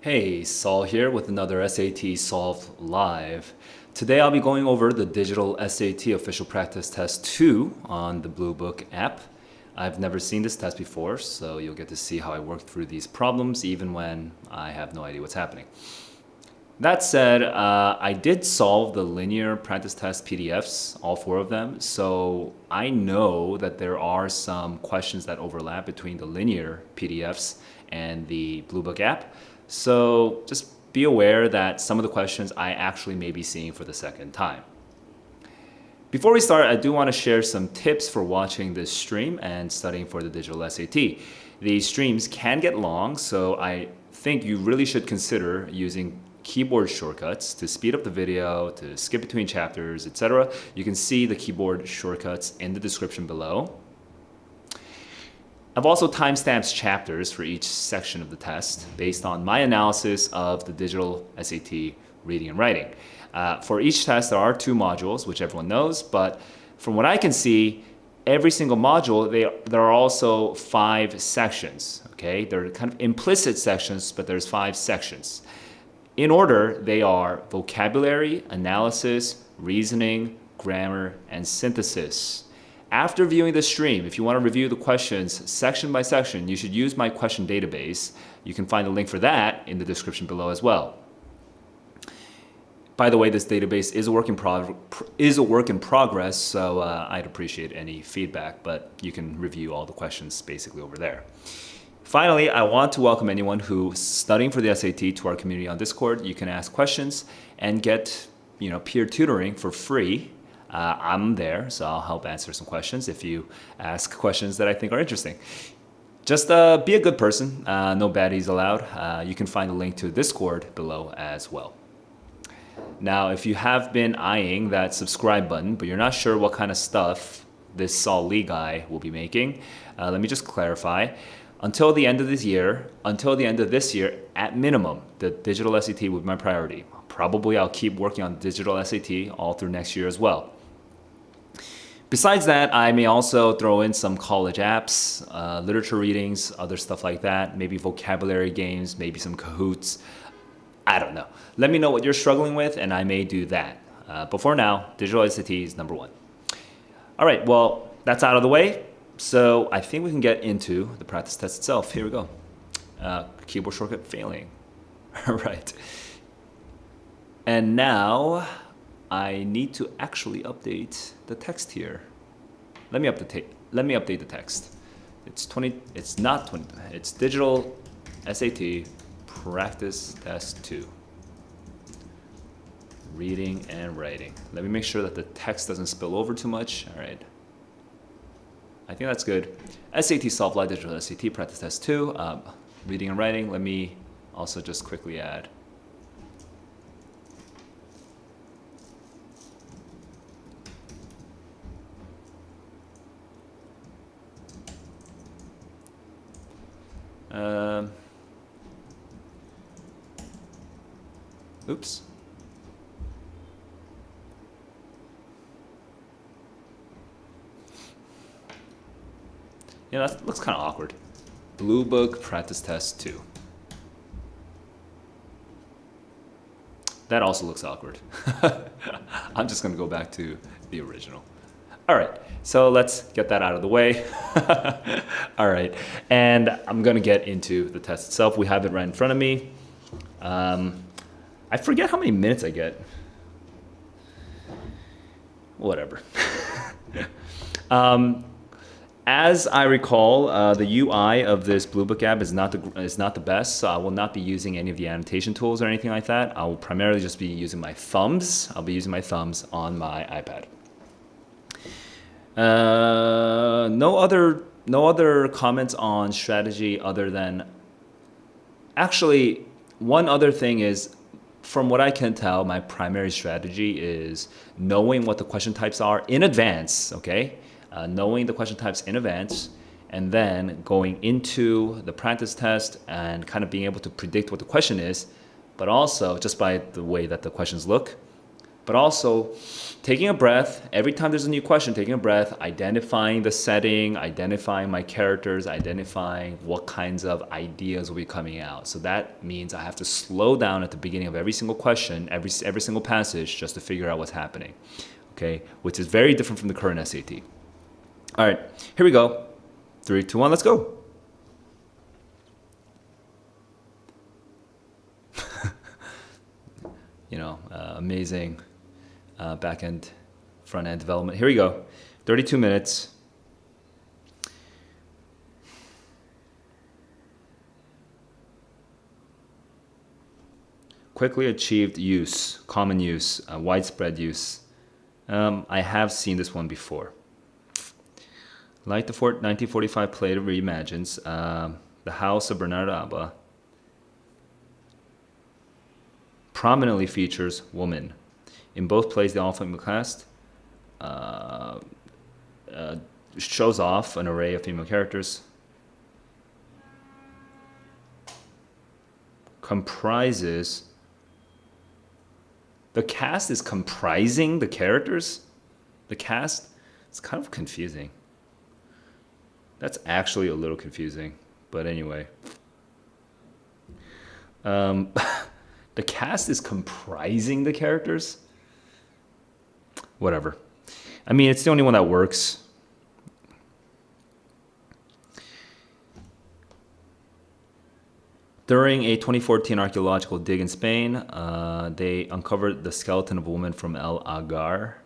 Hey, Saul here with another SAT Solved Live. Today I'll be going over the digital SAT official practice test 2 on the Bluebook app. I've never seen this test before, so you'll get to see how I work through these problems even when I have no idea what's happening. That said, I did solve the linear practice test PDFs, all 4 of them, so I know that there are some questions that overlap between the linear PDFs and the Bluebook app. So just be aware that some of the questions I actually may be seeing for the second time. Before we start, I do want to share some tips for watching this stream and studying for the digital SAT. These streams can get long, so I think you really should consider using keyboard shortcuts to speed up the video, to skip between chapters, etc. You can see the keyboard shortcuts in the description below. I've also timestamped chapters for each section of the test based on my analysis of the digital SAT reading and writing. For each test, there are 2 modules, which everyone knows, but from what I can see, every single module, there are also 5 sections, okay? They're kind of implicit sections, but there's 5 sections. In order, they are vocabulary, analysis, reasoning, grammar, and synthesis. After viewing the stream, if you want to review the questions section by section, you should use my question database. You can find a link for that in the description below as well. By the way, this database is a work in progress, so I'd appreciate any feedback, but you can review all the questions basically over there. Finally, I want to welcome anyone who's studying for the SAT to our community on Discord. You can ask questions and get peer tutoring for free. I'm there, so I'll help answer some questions if you ask questions that I think are interesting. Just be a good person, no baddies allowed. You can find a link to Discord below as well. Now, if you have been eyeing that subscribe button, but you're not sure what kind of stuff this Saul Lee guy will be making, let me just clarify. Until the end of this year, at minimum, the digital SAT will be my priority. Probably I'll keep working on digital SAT all through next year as well. Besides that, I may also throw in some college apps, literature readings, other stuff like that, maybe vocabulary games, maybe some Kahoots. I don't know. Let me know what you're struggling with, and I may do that. But for now, digital SAT is number 1. All right, well, that's out of the way. So I think we can get into the practice test itself. Here we go. Keyboard shortcut failing. All right. And now I need to actually update the text here. Let me update the text. It's digital SAT practice test 2. Reading and writing. Let me make sure that the text doesn't spill over too much. All right. I think that's good. SAT Solved Live Digital SAT practice test 2. Reading and writing. Let me also just quickly add. Oops. Yeah, that looks kind of awkward. Bluebook practice test 2. That also looks awkward. I'm just going to go back to the original. All right, so let's get that out of the way. All right, and I'm going to get into the test itself. We have it right in front of me. I forget how many minutes I get. Whatever. As I recall, the UI of this Bluebook app is not the best, so I will not be using any of the annotation tools or anything like that. I will primarily just be using my thumbs. I'll be using my thumbs on my iPad. No other comments on strategy other than, actually, one other thing is, from what I can tell, my primary strategy is knowing what the question types are in advance, okay? Knowing the question types in advance, and then going into the practice test and kind of being able to predict what the question is, but also just by the way that the questions look, but also taking a breath. Every time there's a new question, taking a breath, identifying the setting, identifying my characters, identifying what kinds of ideas will be coming out. So that means I have to slow down at the beginning of every single question, every single passage, just to figure out what's happening. Okay, which is very different from the current SAT. All right, here we go. 3, 2, 1, let's go. Amazing back-end, front-end development. Here we go. 32 minutes. Quickly achieved use, common use, widespread use. I have seen this one before. Like the 1945 play that reimagines The House of Bernard Alba prominently features woman. In both plays, the all-female cast shows off an array of female characters. Comprises. The cast is comprising the characters? The cast? It's kind of confusing. That's actually a little confusing. But anyway. The cast is comprising the characters? Whatever. I mean, it's the only one that works. During a 2014 archaeological dig in Spain, they uncovered the skeleton of a woman from El Agar.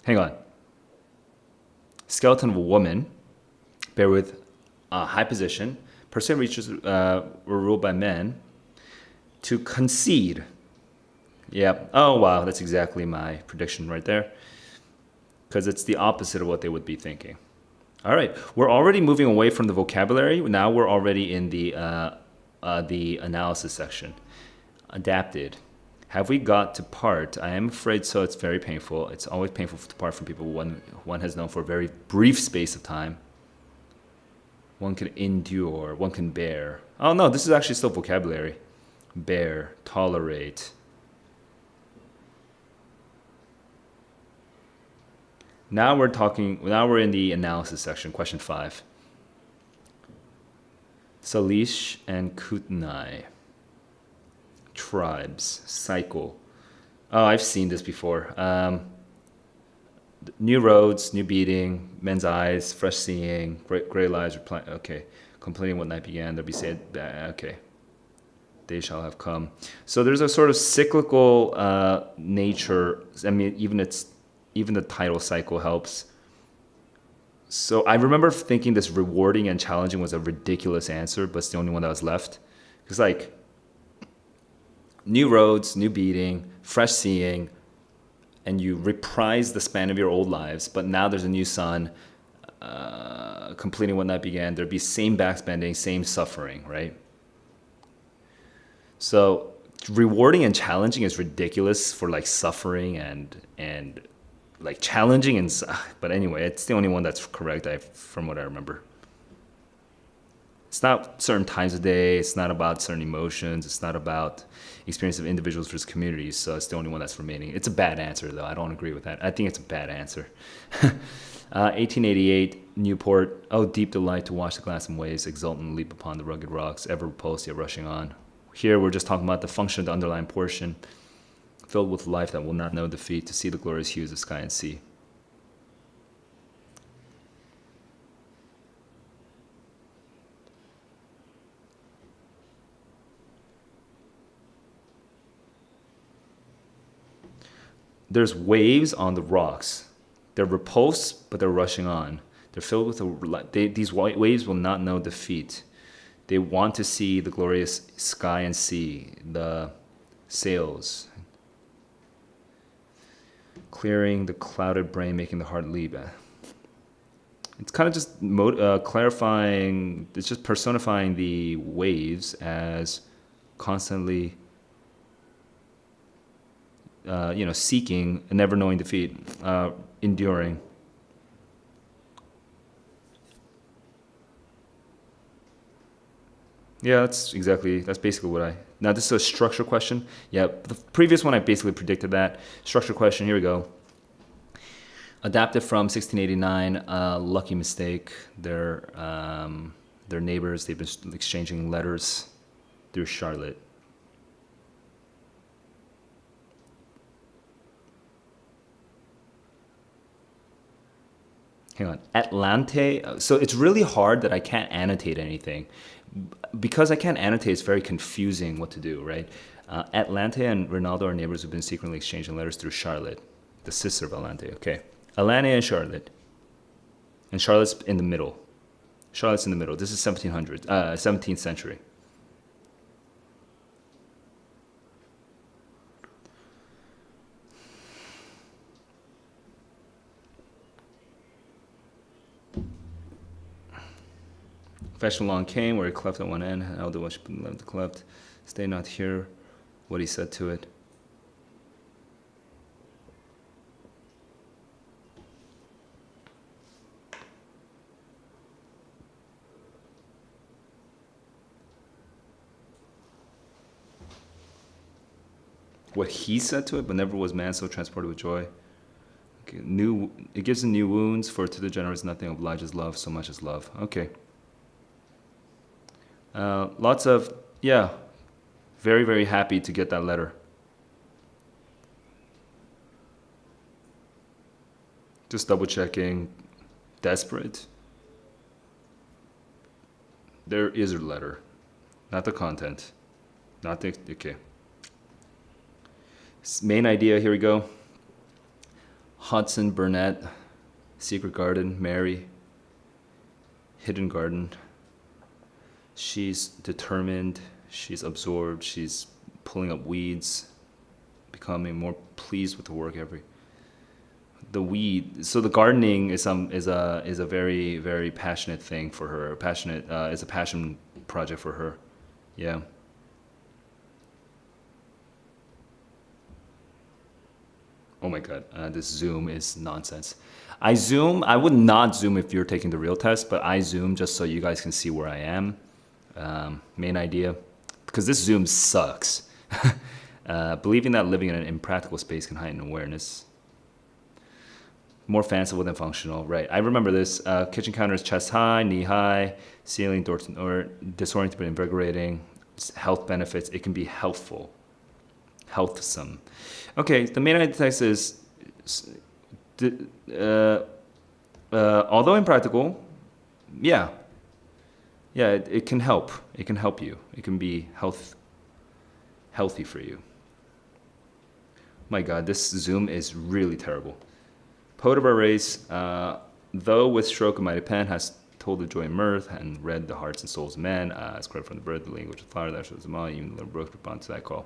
Hang on. Skeleton of a woman, bear with high position. Percent reaches were ruled by men to concede. Yeah. Oh, wow. That's exactly my prediction right there. Because it's the opposite of what they would be thinking. All right. We're already moving away from the vocabulary. Now we're already in the analysis section. Adapted. Have we got to part? I am afraid so. It's very painful. It's always painful to part from people one has known for a very brief space of time. One can endure. One can bear. Oh, no. This is actually still vocabulary. Bear. Tolerate. Now we're in the analysis section. Question 5. Salish and Kootenai. Tribes. Cycle. Oh, I've seen this before. New roads, new beating, men's eyes, fresh seeing, gray lives, okay. Complaining what night began, there'll be said, okay. They shall have come. So there's a sort of cyclical nature. I mean, even the title cycle helps. So I remember thinking this rewarding and challenging was a ridiculous answer, but it's the only one that was left. It's like new roads, new beating, fresh seeing, and you reprise the span of your old lives, but now there's a new sun, completing what night began. There'd be same backspending, same suffering, right? So rewarding and challenging is ridiculous for like suffering and like challenging and but anyway, it's the only one that's correct from what I remember. It's not certain times of day, it's not about certain emotions, it's not about experience of individuals versus communities, so it's the only one that's remaining. It's a bad answer though, I don't agree with that. I think it's a bad answer. 1888, Newport. Oh, deep delight to watch the glancing waves exultant leap upon the rugged rocks, ever repulsed yet rushing on. Here we're just talking about the function of the underlying portion, filled with life that will not know defeat, to see the glorious hues of sky and sea. There's waves on the rocks. They're repulsed, but they're rushing on. They're filled with these white waves will not know defeat. They want to see the glorious sky and sea, the sails, clearing the clouded brain, making the heart leap. It's kind of just clarifying, it's just personifying the waves as constantly, seeking and never knowing defeat, enduring. Yeah, that's basically what now this is a structure question. Yeah, the previous one I basically predicted that. Structure question, here we go. Adapted from 1689, lucky mistake. Their neighbors, they've been exchanging letters through Charlotte. Hang on, Atlante. So it's really hard that I can't annotate anything. Because I can't annotate, it's very confusing what to do, right? Atlante and Ronaldo are neighbors who've been secretly exchanging letters through Charlotte, the sister of Atlante. Okay. Atlante and Charlotte. And Charlotte's in the middle. Charlotte's in the middle. This is 17th century. Fashion along came where he cleft at one end, and elder was left the cleft. Stay not here, what he said to it. What he said to it, but never was man so transported with joy. Okay, it gives him new wounds, for to the generous nothing obliges love so much as love. Okay. Lots of, yeah, very, very happy to get that letter. Just double checking. Desperate. There is a letter, not the content. Not the, okay. Main idea, here we go. Hudson Burnett, Secret Garden, Mary, Hidden Garden. She's determined, she's absorbed, she's pulling up weeds, becoming more pleased with the work the gardening is a very, very passionate thing for her. It's a passion project for her. Yeah. Oh my God, this Zoom is nonsense. I would not Zoom if you're taking the real test, but I Zoom just so you guys can see where I am. Main idea, because this Zoom sucks. Believing that living in an impractical space can heighten awareness. More fanciful than functional, right? I remember this. Kitchen counter is chest high, knee high, ceiling or disoriented but invigorating. Health benefits. It can be healthful, healthsome. Okay, the main idea text is, although impractical, yeah, it can help. It can help you. It can be healthy for you. My God, this Zoom is really terrible. Poet of our race, though with stroke of mighty pen, has told the joy and mirth and read the hearts and souls of men, as credit from the bird, the language of the flower, that shows them all, even the little brook respond to that call.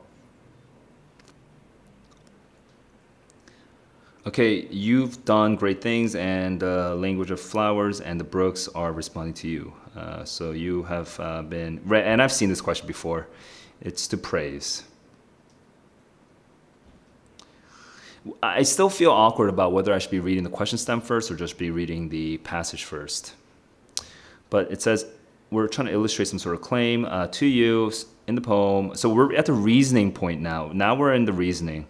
Okay, you've done great things, and the language of flowers and the brooks are responding to you. So you have been, and I've seen this question before. It's to praise. I still feel awkward about whether I should be reading the question stem first or just be reading the passage first. But it says, we're trying to illustrate some sort of claim to you in the poem. So we're at the reasoning point now. Now we're in the reasoning.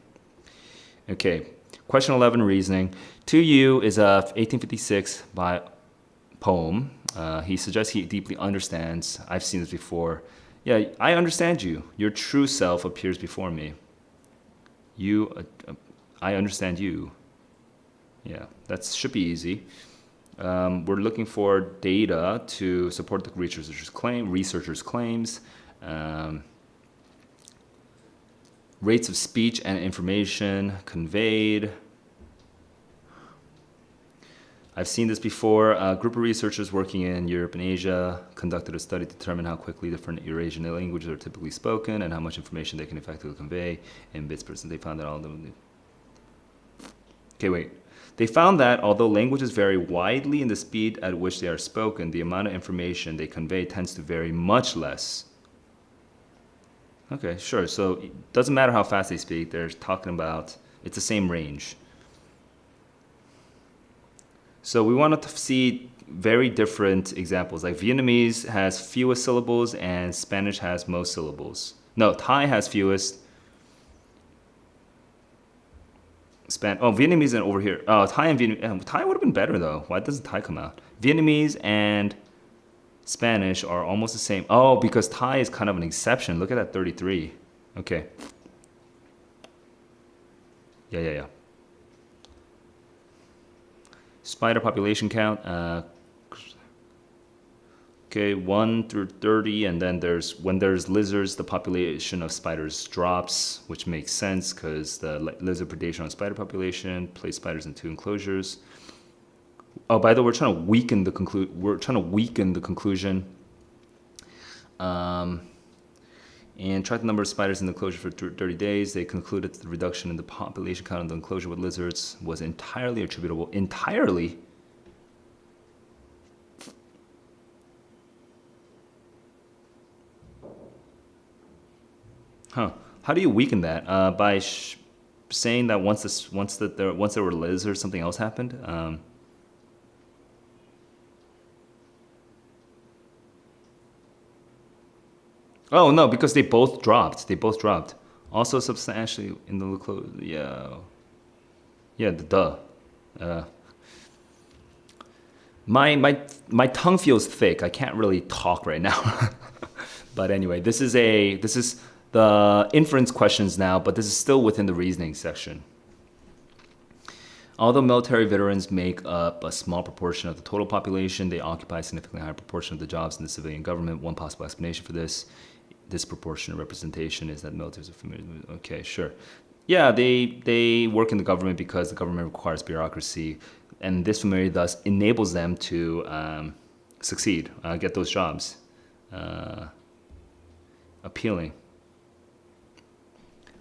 Okay. Question 11, reasoning. To You is a 1856 poem. He suggests he deeply understands. I've seen this before. Yeah, I understand you. Your true self appears before me. I understand you. Yeah, that should be easy. We're looking for data to support the researcher's claims. Rates of speech and information conveyed. I've seen this before. A group of researchers working in Europe and Asia conducted a study to determine how quickly different Eurasian languages are typically spoken and how much information they can effectively convey in bits per second. They found that They found that although languages vary widely in the speed at which they are spoken, the amount of information they convey tends to vary much less. Okay, sure. So it doesn't matter how fast they speak. They're talking about, it's the same range. So we wanted to see very different examples. Like Vietnamese has fewest syllables and Spanish has most syllables. No, Thai has fewest. Vietnamese and over here. Oh, Thai and Vietnamese. Thai would have been better though. Why doesn't Thai come out? Vietnamese and Spanish are almost the same. Oh, because Thai is kind of an exception. Look at that 33. Okay. Yeah. Spider population count. Okay, 1 through 30, and then when there's lizards, the population of spiders drops, which makes sense because the lizard predation on spider population, place spiders in 2 enclosures. Oh, by the way, we're trying to weaken the conclusion. And track the number of spiders in the enclosure for 30 days. They concluded that the reduction in the population count of the enclosure with lizards was entirely attributable. Entirely? Huh. How do you weaken that? By saying that once there were lizards, something else happened? Oh no, because they both dropped. Also substantially in the yeah, the duh. My tongue feels thick. I can't really talk right now. But anyway, this is the inference questions now, but this is still within the reasoning section. Although military veterans make up a small proportion of the total population, they occupy a significantly higher proportion of the jobs in the civilian government. One possible explanation for this disproportionate representation is that militaries are familiar with. Okay, sure. Yeah, they work in the government because the government requires bureaucracy, and this familiarity thus enables them to succeed, get those jobs. Appealing.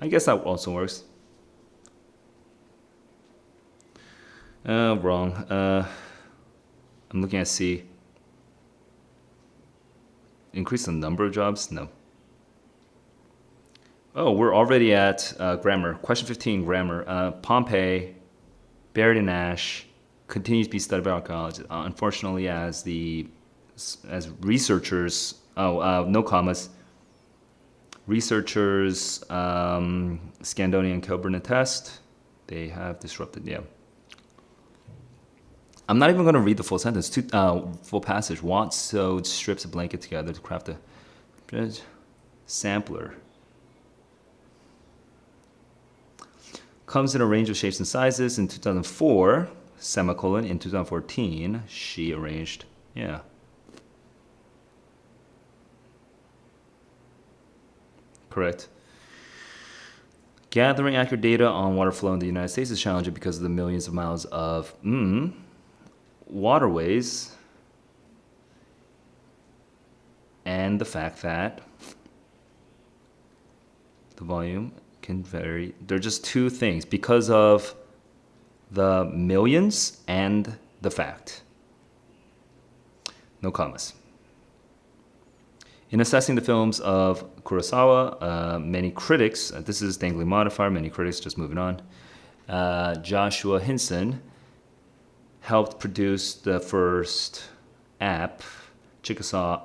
I guess that also works. Wrong. I'm looking at C. Increase the number of jobs? No. Oh, we're already at grammar. Question 15, grammar. Pompeii, buried in ash, continues to be studied by archaeologists. Unfortunately, as researchers, no commas. Researchers, Scandoni and Kilburn attest, they have disrupted. Yeah. I'm not even going to read the full sentence, full passage. Watt sewed strips of blanket together to craft a sampler. Comes in a range of shapes and sizes. In 2004, semicolon. In 2014, she arranged. Yeah. Correct. Gathering accurate data on water flow in the United States is challenging because of the millions of miles of waterways and the fact that the volume can vary. They're just two things because of the millions and the fact. No commas. In assessing the films of Kurosawa, many critics, this is dangling modifier, many critics, just moving on, Joshua Hinson helped produce the first app, Chickasaw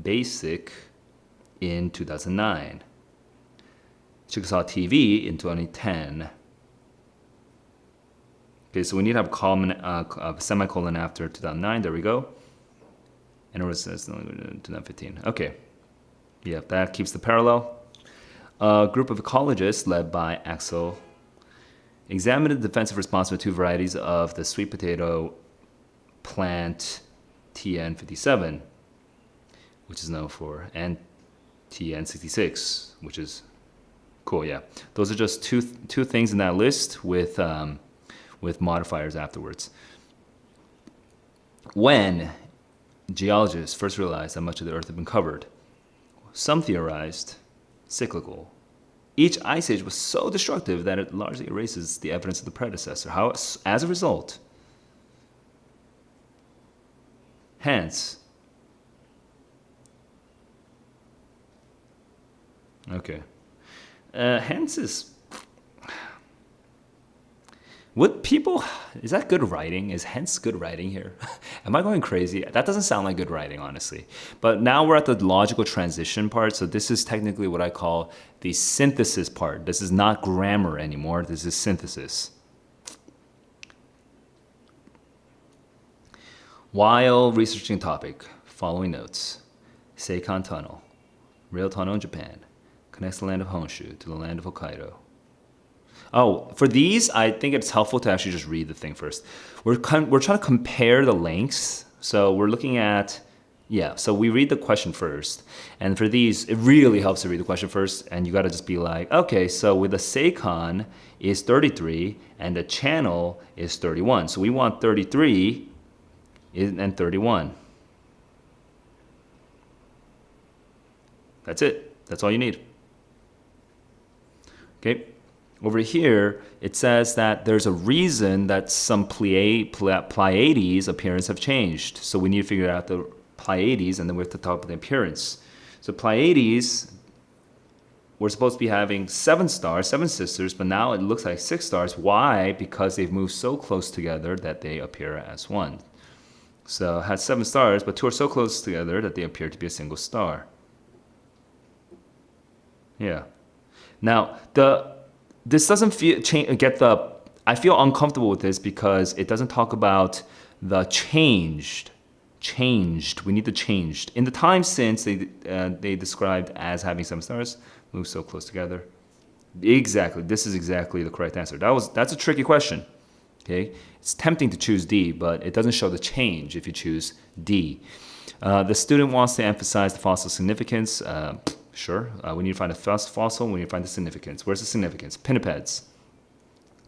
Basic, in 2009. Chickasaw TV in 2010. Okay, so we need to have a semicolon after 2009. There we go. And it was 2015. Okay. Yeah, that keeps the parallel. A group of ecologists led by Axel examined the defensive response of two varieties of the sweet potato plant TN57, which is known for, and TN66, which is cool, yeah. Those are just two things in that list with modifiers afterwards. When geologists first realized that much of the Earth had been covered, some theorized cyclical. Each ice age was so destructive that it largely erases the evidence of the predecessor. As a result, hence, okay, hence is Would people, is that good writing? Is hence good writing here? Am I going crazy? That doesn't sound like good writing, honestly. But now we're at the logical transition part. So this is technically what I call the synthesis part. This is not grammar anymore. This is synthesis. While researching topic, following notes. Seikan Tunnel, rail tunnel in Japan, connects the land of Honshu to the land of Hokkaido. Oh, for these, I think it's helpful to actually just read the thing first. We're trying to compare the lengths. So we're looking at, yeah, so we read the question first. And for these, it really helps to read the question first. And you got to just be like, okay, so with the Seikan is 33 and the channel is 31. So we want 33 and 31. That's it. That's all you need. Okay. Over here, it says that there's a reason that some Pleiades appearance have changed. So we need to figure out the Pleiades, and then we have to talk about the appearance. So Pleiades, we're supposed to be having 7 stars, 7 sisters, but now it looks like 6 stars. Why? Because they've moved so close together that they appear as one. So it has 7 stars, but 2 are so close together that they appear to be a single star. Yeah. Now, this doesn't I feel uncomfortable with this because it doesn't talk about the changed. We need the changed. In the time since, they described as having 7 stars, move so close together. Exactly. This is exactly the correct answer. That's a tricky question. Okay, it's tempting to choose D, but it doesn't show the change if you choose D. The student wants to emphasize the fossil significance. Sure. We need to find the first fossil. We need to find the significance. Where's the significance? Pinnipeds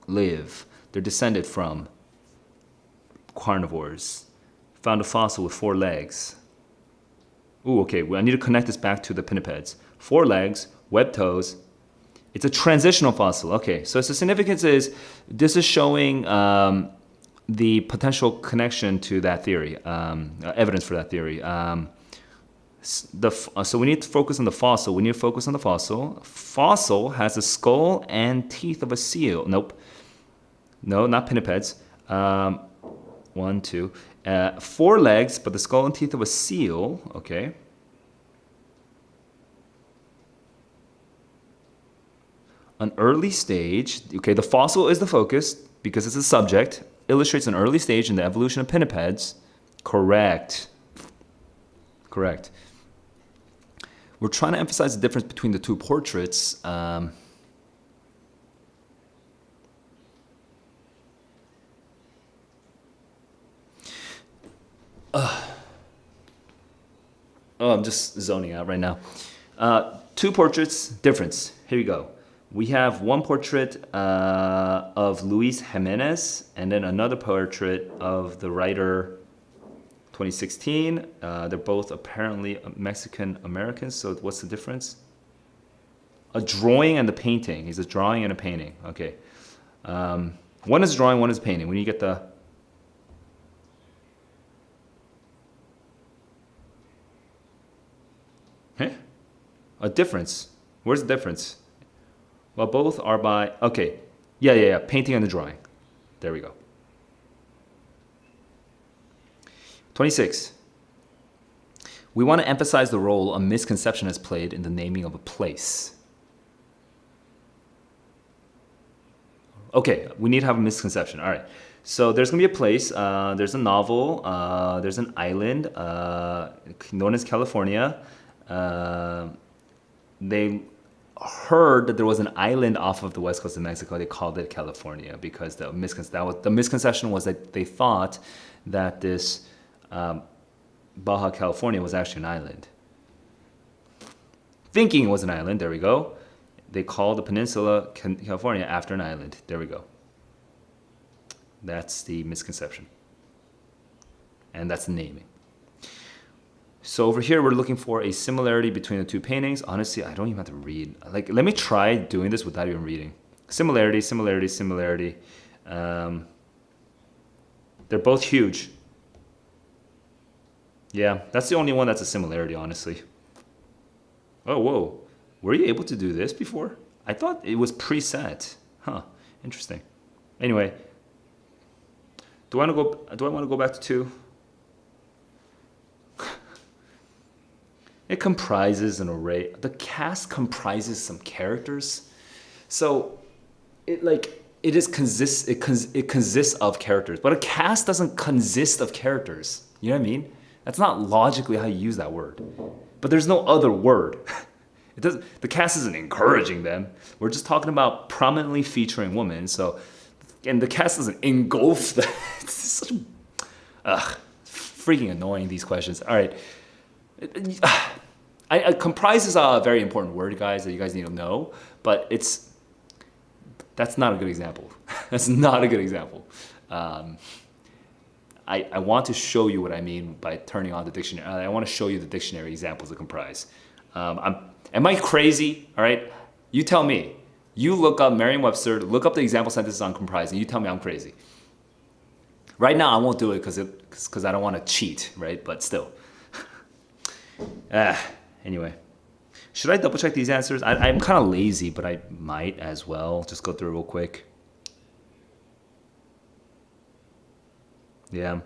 live. They're descended from carnivores. Found a fossil with 4 legs. Ooh, okay. Well, I need to connect this back to the pinnipeds. 4 legs, webbed toes. It's a transitional fossil. Okay, so the significance is this is showing the potential connection to that theory, evidence for that theory. So we need to focus on the fossil. We need to focus on the fossil. Fossil has the skull and teeth of a seal. Nope. No, not pinnipeds. 1, 2. 4 legs, but the skull and teeth of a seal. Okay. An early stage. Okay, the fossil is the focus because it's a subject. Illustrates an early stage in the evolution of pinnipeds. Correct. Correct. We're trying to emphasize the difference between the 2 portraits. Oh, I'm just zoning out right now. 2 portraits, difference. Here you go. We have one portrait of Luis Jimenez and then another portrait of the writer 2016. They're both apparently Mexican Americans. So what's the difference? A drawing and the painting. He's a drawing and a painting. Okay. One is drawing, one is painting. When you get the... Huh? A difference. Where's the difference? Well, both are by... Okay. Yeah. Painting and the drawing. There we go. 26. We want to emphasize the role a misconception has played in the naming of a place. Okay, we need to have a misconception. All right. So there's going to be a place. There's a novel. There's an island known as California. They heard that there was an island off of the west coast of Mexico. They called it California because the misconception was that they thought that this Baja California was actually an island. Thinking it was an island, there we go. They called the peninsula California after an island. There we go. That's the misconception. And that's the naming. So over here, we're looking for a similarity between the 2 paintings. Honestly, I don't even have to read. Like, let me try doing this without even reading. Similarity, similarity, similarity. They're both huge. Yeah, that's the only one that's a similarity, honestly. Oh, whoa. Were you able to do this before? I thought it was preset. Huh, interesting. Anyway, Do I want to go back to 2? It comprises an array. The cast comprises some characters. So it consists of characters, but a cast doesn't consist of characters. You know what I mean? That's not logically how you use that word. But there's no other word. It doesn't. The cast isn't encouraging them. We're just talking about prominently featuring women. So, and the cast doesn't engulf that. It's such freaking annoying, these questions. All right. Comprise is a very important word, guys, that you guys need to know. But that's not a good example. That's not a good example. I want to show you what I mean by turning on the dictionary. I want to show you the dictionary examples of comprise. Am I crazy? All right, you tell me. You look up Merriam-Webster, look up the example sentences on comprise, and you tell me I'm crazy. Right now, I won't do it because I don't want to cheat, right? But still. Anyway. Should I double check these answers? I'm kind of lazy, but I might as well. Just go through real quick. Yeah.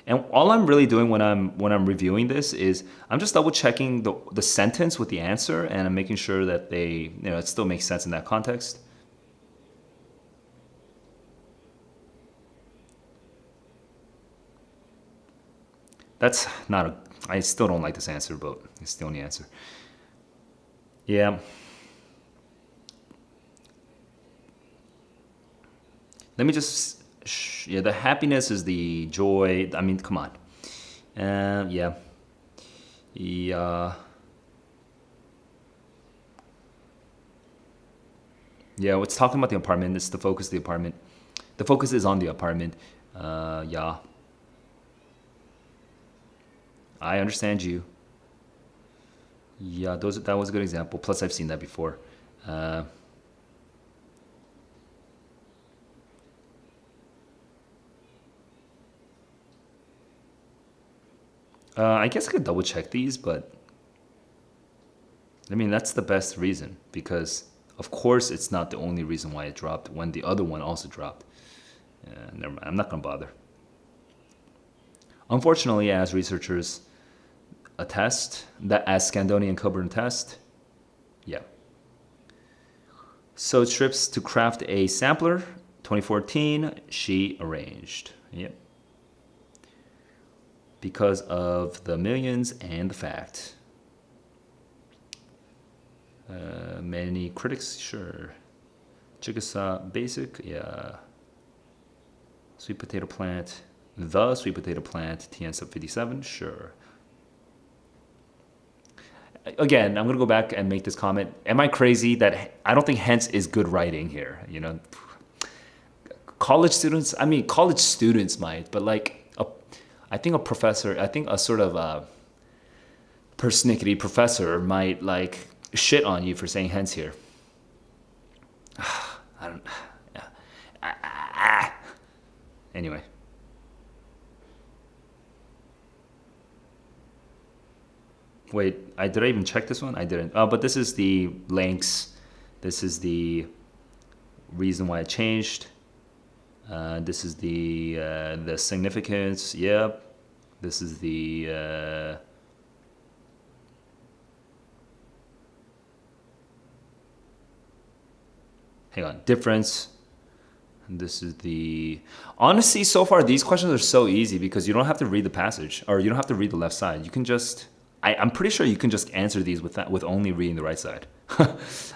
And all I'm really doing when I'm reviewing this is I'm just double checking the sentence with the answer, and I'm making sure that it still makes sense in that context. That's not I still don't like this answer, but it's the only answer. Yeah. Let me just, the happiness is the joy. I mean, come on. Yeah. Yeah. Yeah, it's talking about the apartment. It's the focus of the apartment. The focus is on the apartment. Yeah. I understand you. Yeah, that was a good example. Plus, I've seen that before. I guess I could double check these, but I mean, that's the best reason because, of course, it's not the only reason why it dropped when the other one also dropped. Never mind. I'm not going to bother. Unfortunately, as researchers attest, that as Scandoni and Coburn attest, yeah. Sewed strips to craft a sampler, 2014, she arranged. Yep. Because of the millions and the fact. Many critics, sure. Chickasaw Basic, yeah. Sweet potato plant, the sweet potato plant, TN sub 57, sure. Again, I'm gonna go back and make this comment. Am I crazy that I don't think hence is good writing here? You know, college students. I mean, college students might, but I think a professor. I think a sort of persnickety professor might shit on you for saying hence here. I don't. Yeah. Anyway. Wait, did I even check this one? I didn't. Oh, but this is the links. This is the reason why it changed. This is the significance. Yep. This is the hang on, difference. And this is the honestly, so far these questions are so easy because you don't have to read the passage or you don't have to read the left side. You can just I'm pretty sure you can just answer these with only reading the right side,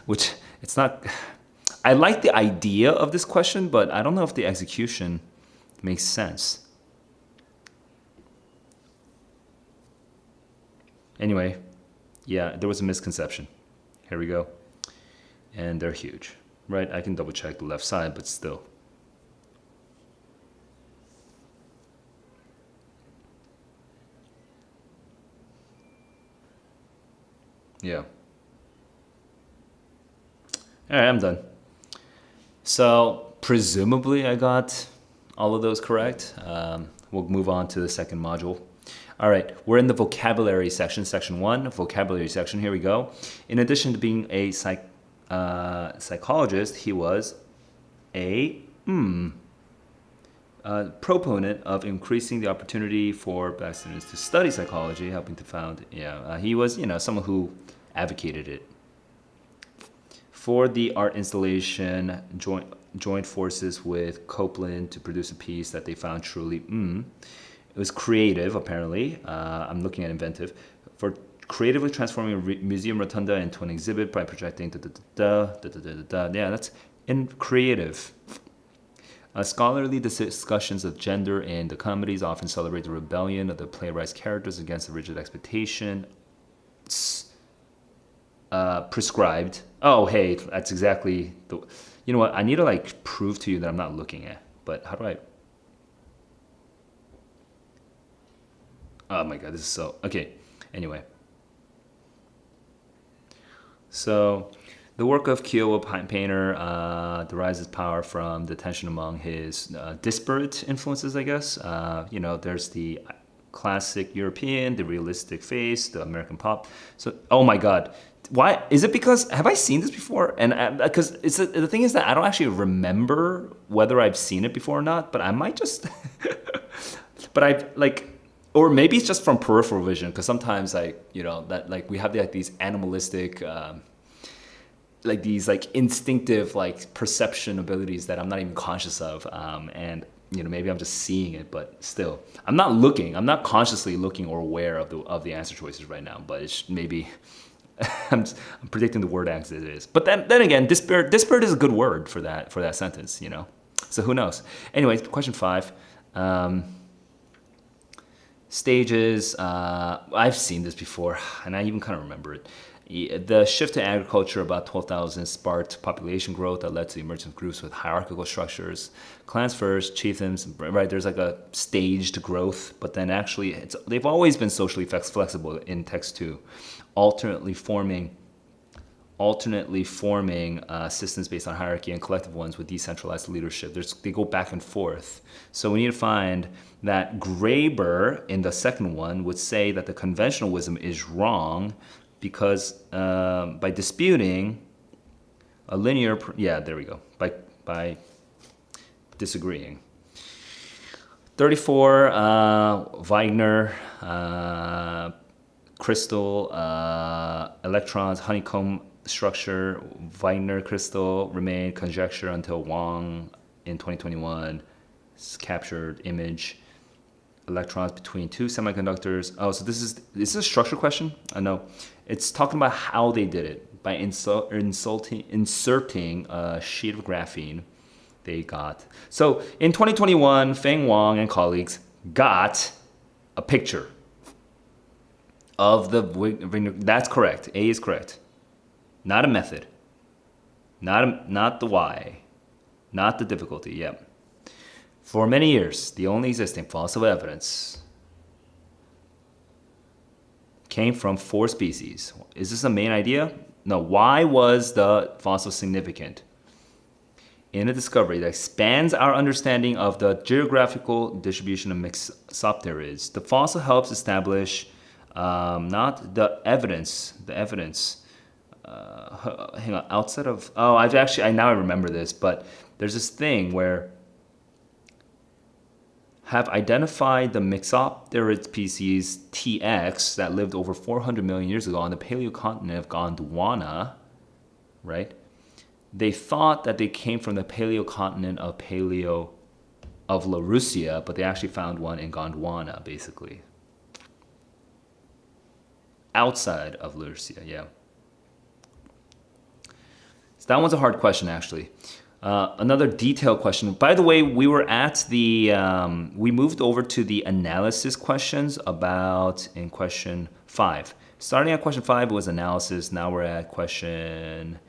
which it's not. I like the idea of this question, but I don't know if the execution makes sense. Anyway, yeah, there was a misconception. Here we go. And they're huge, right? I can double check the left side, but still. Yeah. All right, I'm done. So presumably I got all of those correct. We'll move on to the second module. All right, we're in the vocabulary section, section 1, vocabulary section. Here we go. In addition to being a psychologist, he was a proponent of increasing the opportunity for Black students to study psychology, helping to found. He was, someone who advocated it. For the art installation, joined forces with Copeland to produce a piece that they found truly, it was creative, apparently. I'm looking at inventive. For creatively transforming a museum rotunda into an exhibit by projecting Yeah, that's in creative. Scholarly discussions of gender in the comedies often celebrate the rebellion of the playwright's characters against the rigid expectation prescribed. Oh, hey, that's exactly the. You know what? I need to prove to you that I'm not looking at. But how do I? Oh my god, this is so okay. Anyway, so the work of Kiowa painter derives its power from the tension among his disparate influences, I guess. There's the classic European, the realistic face, the American pop. So, oh my god. Why is it? Because have I seen this before? And because the thing is that I don't actually remember whether I've seen it before or not. But I might just, but I or maybe it's just from peripheral vision. Because sometimes we have these animalistic, these instinctive perception abilities that I'm not even conscious of. And maybe I'm just seeing it, but still, I'm not looking. I'm not consciously looking or aware of the answer choices right now. But it's maybe. I'm predicting the word as it is. But then again, disparate is a good word for that sentence, So who knows? Anyway, question 5. Stages. I've seen this before, and I even kind of remember it. The shift to agriculture about 12,000 sparked population growth that led to the emergence of groups with hierarchical structures. Clans first, chieftains, right? There's a staged growth, but then actually they've always been socially flexible in text too. Alternately forming systems based on hierarchy and collective ones with decentralized leadership. They go back and forth. So we need to find that Graeber in the second one would say that the conventional wisdom is wrong because by disputing a linear, there we go, by disagreeing. 34, Wegener, crystal, electrons, honeycomb structure, Wegener crystal remained conjecture until Wang in 2021 captured image electrons between two semiconductors. Oh, so this is a structure question? No, it's talking about how they did it by inserting a sheet of graphene. They got so in 2021, Feng Wang and colleagues got a picture of the. That's correct. A is correct. Not a method. Not the why. Not the difficulty. Yep. For many years, the only existing fossil evidence came from 4 species. Is this a main idea? No. Why was the fossil significant? In a discovery that expands our understanding of the geographical distribution of Mixopterids, the fossil helps establish not the evidence. The evidence. Hang on. Outside of I remember this, but there's this thing where have identified the Mixopterid species TX that lived over 400 million years ago on the paleocontinent of Gondwana, right? They thought that they came from the paleocontinent of Laurussia, but they actually found one in Gondwana, basically. Outside of Laurussia, yeah. So that one's a hard question, actually. Another detailed question. By the way, we were at we moved over to the analysis questions in question 5. Starting at question 5 was analysis. Now we're at question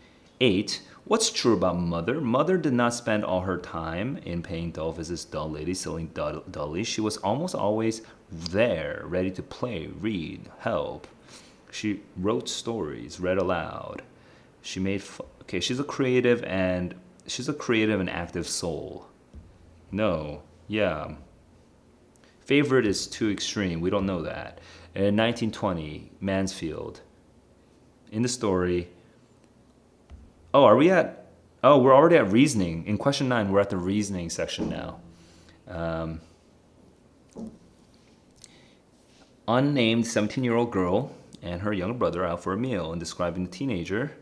8. What's true about Mother? Mother did not spend all her time in paying dull visits to dull ladies selling dullies. She was almost always there, ready to play, read, help. She wrote stories, read aloud. She made she's a creative and active soul. No, yeah. Favorite is too extreme. We don't know that. In 1920, Mansfield. In the story. We're already at reasoning. In question 9, we're at the reasoning section now. Unnamed 17-year-old girl and her younger brother out for a meal. In describing the teenager,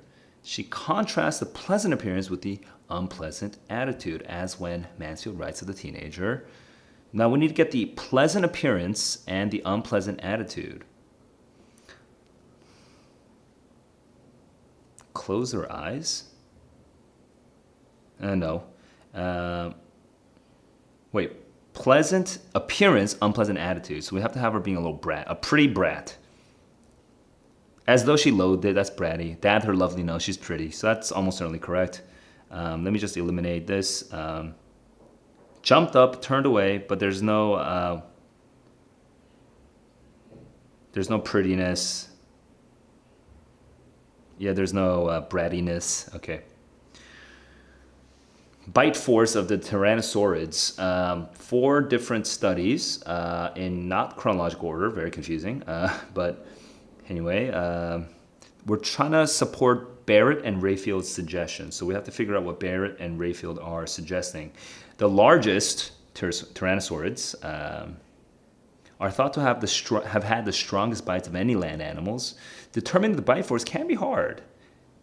she contrasts the pleasant appearance with the unpleasant attitude, as when Mansfield writes of the teenager. Now we need to get the pleasant appearance and the unpleasant attitude. Close her eyes? No. Wait. Pleasant appearance, unpleasant attitude. So we have to have her being a little brat, a pretty brat. As though she loathed it, that's bratty. Dad, her lovely nose, she's pretty. So that's almost certainly correct. Let me just eliminate this. Jumped up, turned away, but there's no prettiness. Yeah, there's no brattiness. Okay. Bite force of the tyrannosaurids. 4 different studies in not chronological order, very confusing. But anyway, we're trying to support Barrett and Rayfield's suggestions. So we have to figure out what Barrett and Rayfield are suggesting. The largest tyrannosaurids are thought to have had the strongest bites of any land animals. Determining the bite force can be hard.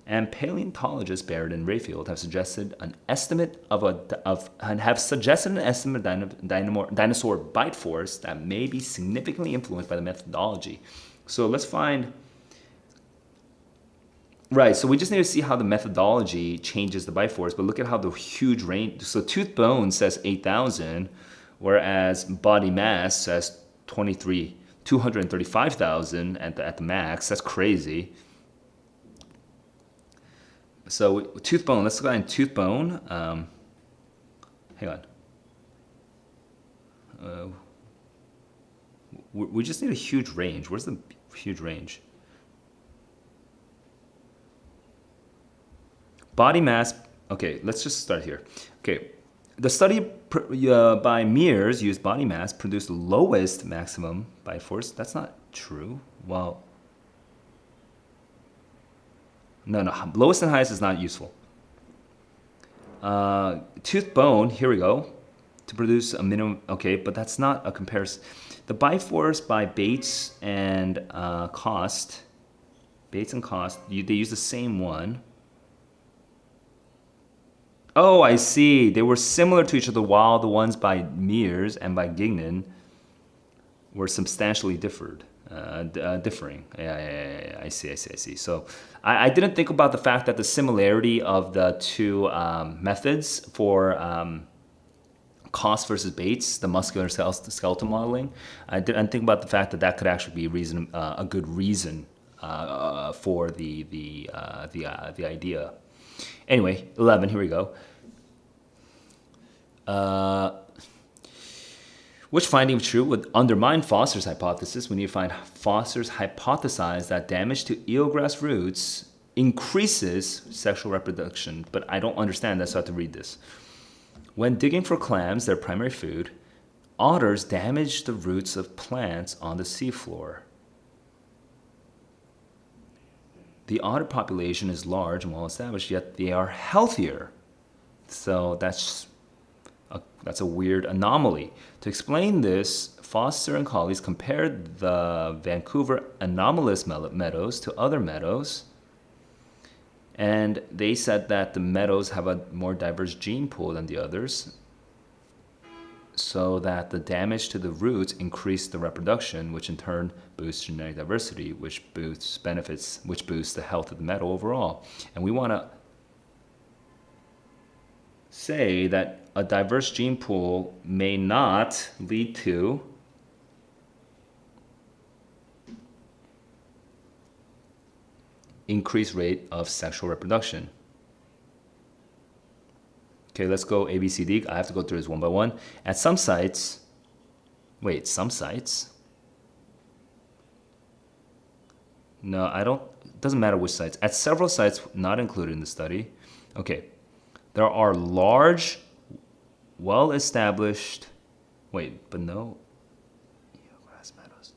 And paleontologists Barrett and Rayfield have suggested an estimate of dinosaur bite force that may be significantly influenced by the methodology. So let's find. Right, so we just need to see how the methodology changes the bite force, but look at how the huge range. So tooth bone says 8,000, whereas body mass says 235,000 at the max. That's crazy. So tooth bone, let's go ahead and tooth bone. Hang on. We just need a huge range. Where's the huge range? Body mass. Okay, let's just start here. Okay, the study by Mears used body mass produced the lowest maximum bite force. That's not true. Well, no, lowest and highest is not useful. Tooth bone, here we go, to produce a minimum. Okay, but that's not a comparison. The bite force by Bates and Cost. Bates and Cost, they use the same one. Oh, I see. They were similar to each other, while the ones by Mears and by Gignan were substantially differing. Yeah, I see. So I didn't think about the fact that the similarity of the two methods for Cost versus Bates, the muscular skeletal modeling. I didn't think about the fact that that could actually be a good reason for the idea. Anyway, 11. Here we go. Which finding of true would undermine Foster's hypothesis? We need to find Foster's hypothesized that damage to eelgrass roots increases sexual reproduction, but I don't understand that, so I have to read this. When digging for clams, their primary food, otters damage the roots of plants on the seafloor. The otter population is large and well established, yet they are healthier. So that's a weird anomaly. To explain this, Foster and colleagues compared the Vancouver anomalous meadows to other meadows, and they said that the meadows have a more diverse gene pool than the others, so that the damage to the roots increased the reproduction, which in turn boosts genetic diversity, which boosts the health of the meadow overall. And we want to say that a diverse gene pool may not lead to increased rate of sexual reproduction. Okay, let's go A, B, C, D. I have to go through this one by one. At some sites, some sites? No, it doesn't matter which sites. At several sites not included in the study. Okay, there are large, well-established, but no eelgrass meadows.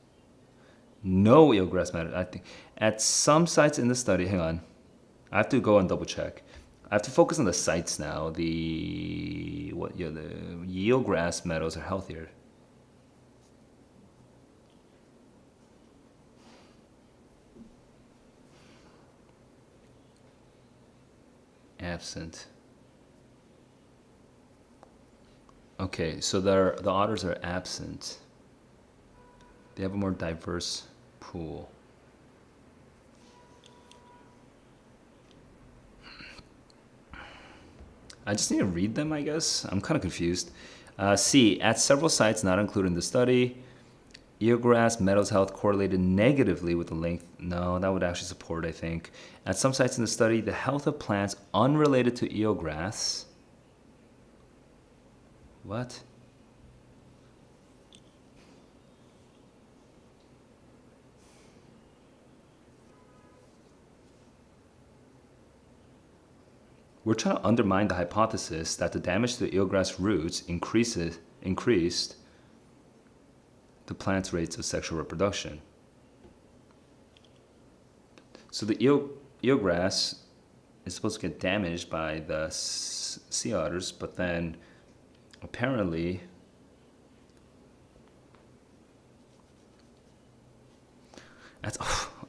No eelgrass meadows, I think. At some sites in the study, hang on, I have to go and double check. I have to focus on the sites now. The eelgrass meadows are healthier. Absent. Okay, so the otters are absent. They have a more diverse pool. I just need to read them, I guess. I'm kind of confused. C, at several sites not included in the study, eelgrass meadows health correlated negatively with the length. No, that would actually support, I think. At some sites in the study, the health of plants unrelated to eelgrass. What? We're trying to undermine the hypothesis that the damage to the eelgrass roots increased the plant's rates of sexual reproduction. So the eelgrass is supposed to get damaged by the sea otters, but then apparently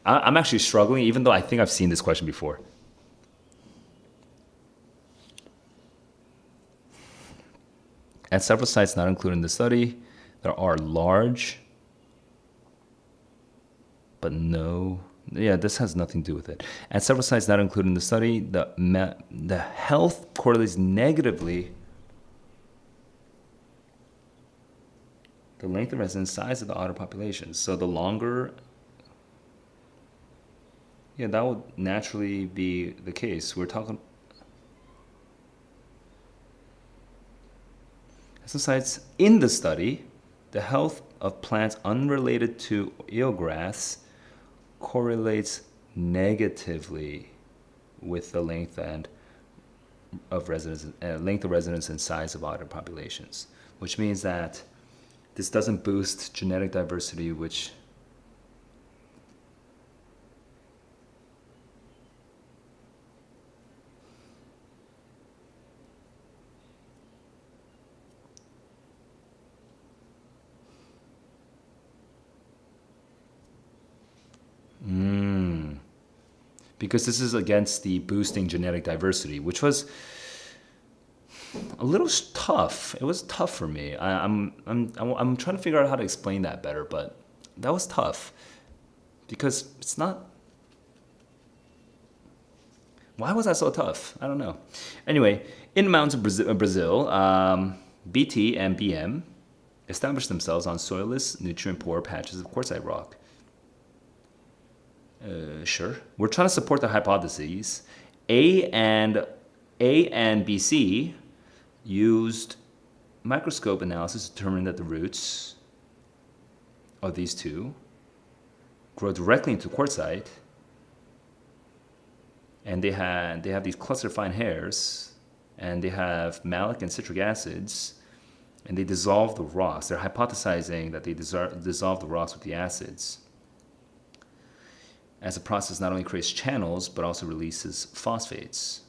I'm actually struggling, even though I think I've seen this question before. At several sites not included in the study, there are large, but no, yeah, this has nothing to do with it. At several sites not included in the study, the health correlates negatively the length of residence, size of the otter population. So the longer, yeah, that would naturally be the case. We're talking. Some sites in the study, the health of plants unrelated to eelgrass correlates negatively with the length of residence and size of otter populations, which means that this doesn't boost genetic diversity, which because this is against the boosting genetic diversity, which was a little tough. It was tough for me. I'm trying to figure out how to explain that better, but that was tough because it's not. Why was that so tough? I don't know. Anyway, in the mountains of Brazil, BT and BM established themselves on soilless, nutrient-poor patches of quartzite rock. Sure. We're trying to support the hypotheses. A and BC used microscope analysis to determine that the roots of these two grow directly into quartzite, and they have these cluster fine hairs, and they have malic and citric acids, and they dissolve the rocks. They're hypothesizing that they dissolve the rocks with the acids, as the process not only creates channels, but also releases phosphates.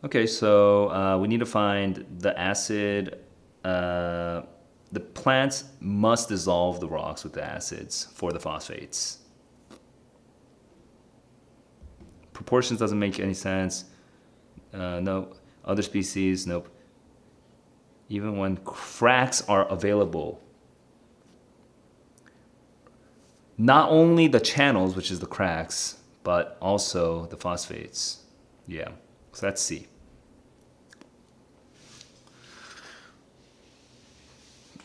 Okay, so we need to find the acid. The plants must dissolve the rocks with the acids for the phosphates. Proportions doesn't make any sense. No. Other species, nope. Even when cracks are available, not only the channels, which is the cracks, but also the phosphates. Yeah, so that's C.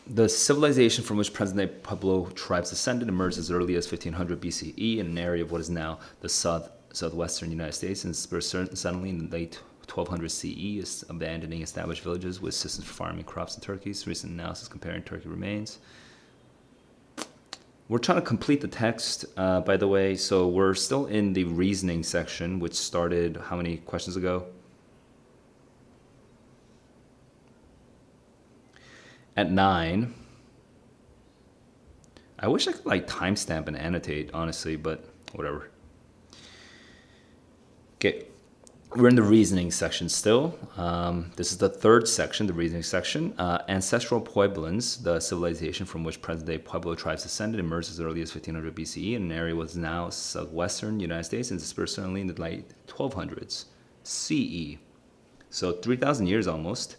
The civilization from which present-day Pueblo tribes descended emerged as early as 1500 BCE in an area of what is now the southwestern United States, and suddenly in the late 1200 CE, abandoning established villages with systems for farming crops and turkeys. Recent analysis comparing turkey remains. We're trying to complete the text, by the way, so we're still in the reasoning section, which started how many questions ago? At 9. I wish I could timestamp and annotate, honestly, but whatever. Okay, we're in the reasoning section still. This is the third section, the reasoning section. Ancestral Pueblans, the civilization from which present-day Pueblo tribes descended, emerged as early as 1500 BCE in an area was now southwestern United States and dispersed certainly in the late 1200s CE. So 3,000 years almost,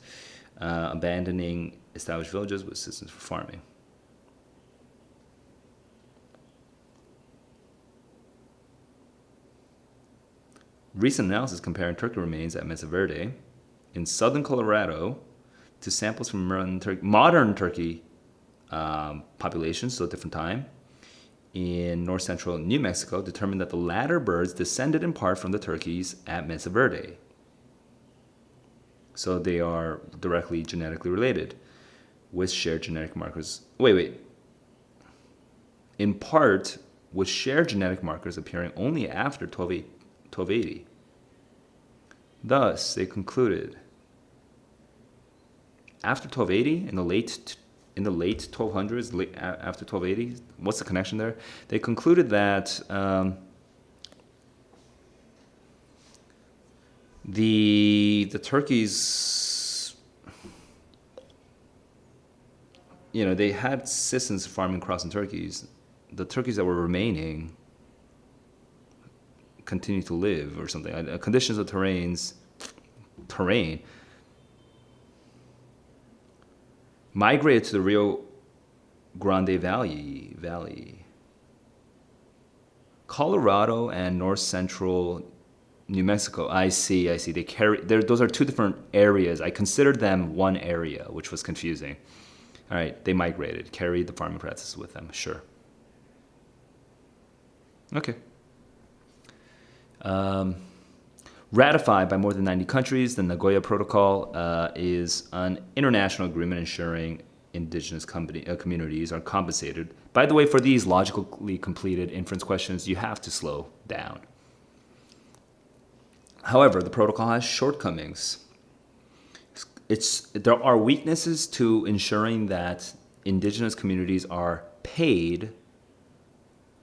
abandoning established villages with systems for farming. Recent analysis comparing turkey remains at Mesa Verde in southern Colorado to samples from modern turkey populations, so a different time, in north central New Mexico, determined that the latter birds descended in part from the turkeys at Mesa Verde. So they are directly genetically related with shared genetic markers. In part, with shared genetic markers appearing only after 1280. Thus, they concluded after 1280, in the late 1200s, after 1280, what's the connection there? They concluded that the turkeys, they had systems farming crossing turkeys. The turkeys that were remaining continue to live or something. Conditions of terrain migrated to the Rio Grande Valley, Colorado, and north central New Mexico. I see. They carry. Those are two different areas. I considered them one area, which was confusing. All right, they migrated, carried the farming practices with them. Sure. Okay. Ratified by more than 90 countries, the Nagoya Protocol is an international agreement ensuring indigenous communities are compensated. By the way, for these logically completed inference questions, you have to slow down. However, the protocol has shortcomings. There are weaknesses to ensuring that indigenous communities are paid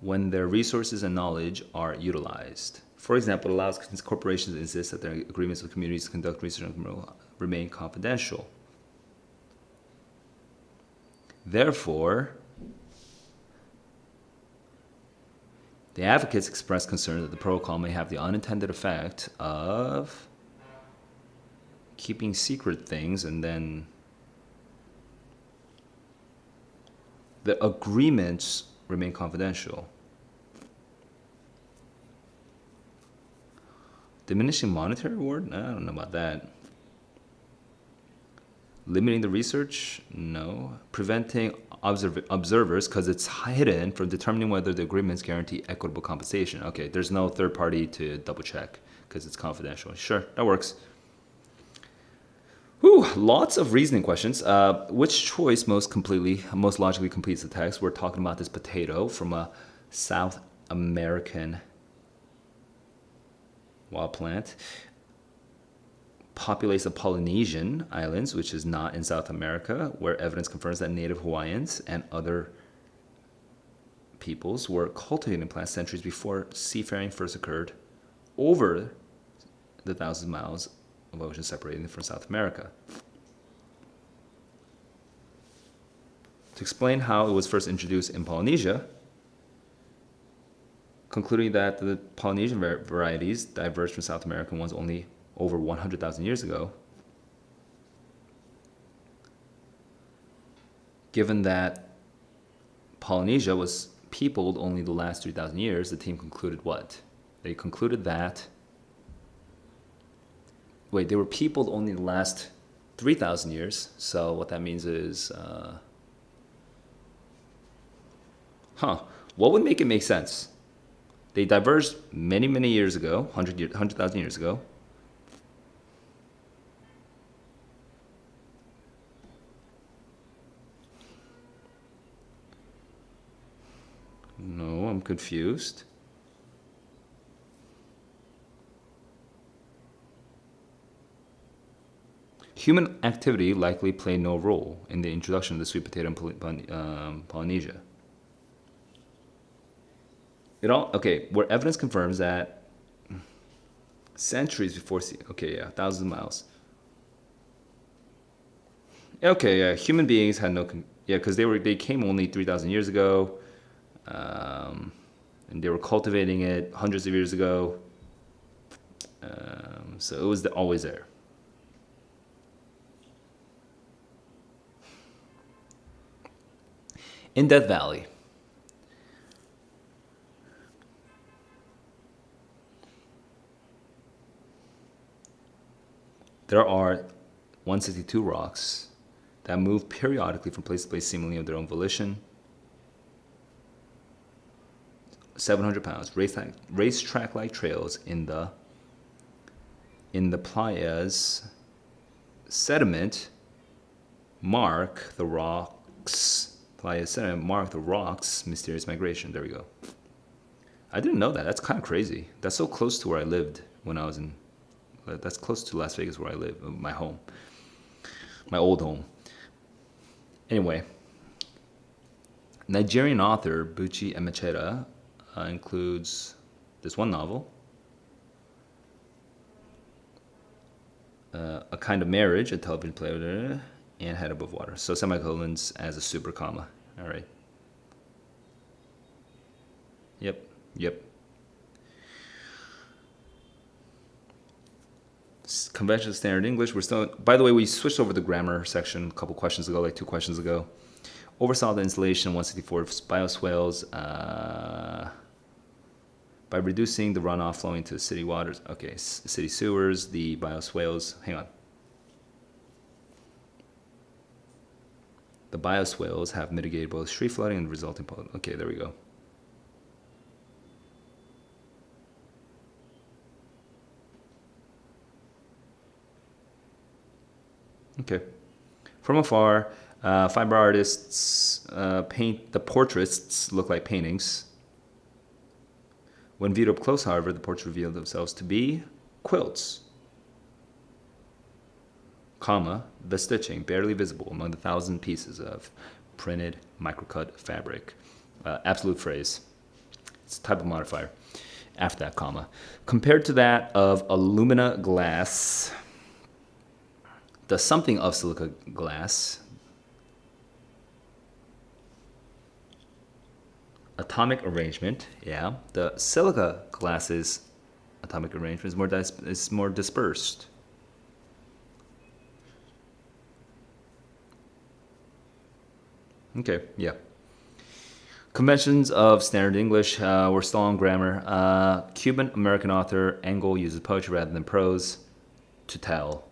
when their resources and knowledge are utilized. For example, it allows corporations to insist that their agreements with communities to conduct research remain confidential. Therefore, the advocates express concern that the protocol may have the unintended effect of keeping secret things, and then the agreements remain confidential. Diminishing monetary reward? I don't know about that. Limiting the research? No. Preventing observers, because it's hidden, from determining whether the agreements guarantee equitable compensation. Okay, there's no third party to double check because it's confidential. Sure, that works. Whew, lots of reasoning questions. Which choice most logically completes the text? We're talking about this potato from a South American wild plant. Populates the Polynesian islands, which is not in South America, where evidence confirms that native Hawaiians and other peoples were cultivating plants centuries before seafaring first occurred over the thousands of miles of ocean separating them from South America. To explain how it was first introduced in Polynesia, concluding that the Polynesian varieties diverged from South American ones only over 100,000 years ago. Given that Polynesia was peopled only the last 3,000 years, the team concluded what? They concluded that they were peopled only the last 3,000 years. So what that means is, what would make it make sense? They diverged many, many years ago, 100,000 years ago. No, I'm confused. Human activity likely played no role in the introduction of the sweet potato in Polynesia. Where evidence confirms that Centuries before okay, yeah, thousands of miles. Okay, yeah, human beings had no yeah, because they came only 3,000 years ago, and they were cultivating it hundreds of years ago. So it was always there. In Death Valley, there are 162 rocks that move periodically from place to place, seemingly of their own volition. 700 pounds, racetrack-like trails in the playas. Sediment mark the rocks. Playa sediment mark the rocks. Mysterious migration. There we go. I didn't know that. That's kind of crazy. That's so close to where I lived when I was in. That's close to Las Vegas where I live. My home. My old home. Anyway, Nigerian author Buchi Emecheta includes this one novel, A Kind of Marriage, a television play, and Head Above Water. So semicolons as a super comma. All right. Yep. Conventional standard English. We're still. By the way, we switched over the grammar section a couple questions ago, like 2 questions ago. Oversaw the installation of 164 bioswales by reducing the runoff flowing to city waters. Okay, city sewers, the bioswales. Hang on. The bioswales have mitigated both street flooding and resulting pollution. Okay, there we go. Okay. From afar, fiber artists paint the portraits look like paintings. When viewed up close, however, the portraits reveal themselves to be quilts, comma, the stitching barely visible among the 1,000 pieces of printed microcut fabric. Absolute phrase. It's a type of modifier after that comma. Compared to that of alumina glass, the something of silica glass, atomic arrangement, yeah. The silica glass's atomic arrangement is more dispersed. Okay, yeah. Conventions of standard English. We're still on grammar. Cuban-American author Engel uses poetry rather than prose to tell.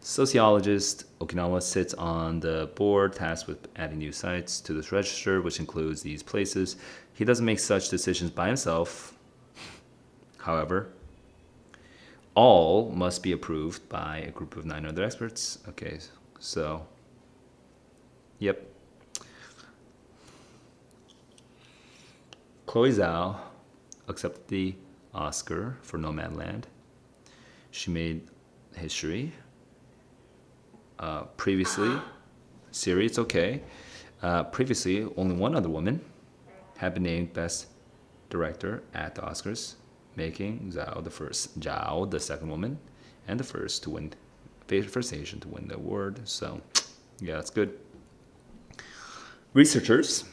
Sociologist Okinawa sits on the board tasked with adding new sites to this register, which includes these places. He doesn't make such decisions by himself. However, all must be approved by a group of 9 other experts. Okay, so, yep. Chloe Zhao accepted the Oscar for Nomadland. She made history. Previously, Siri, it's okay. Previously, only one other woman had been named Best Director at the Oscars, making Zhao the second woman, and the first Asian to win the award. So, yeah, that's good. Researchers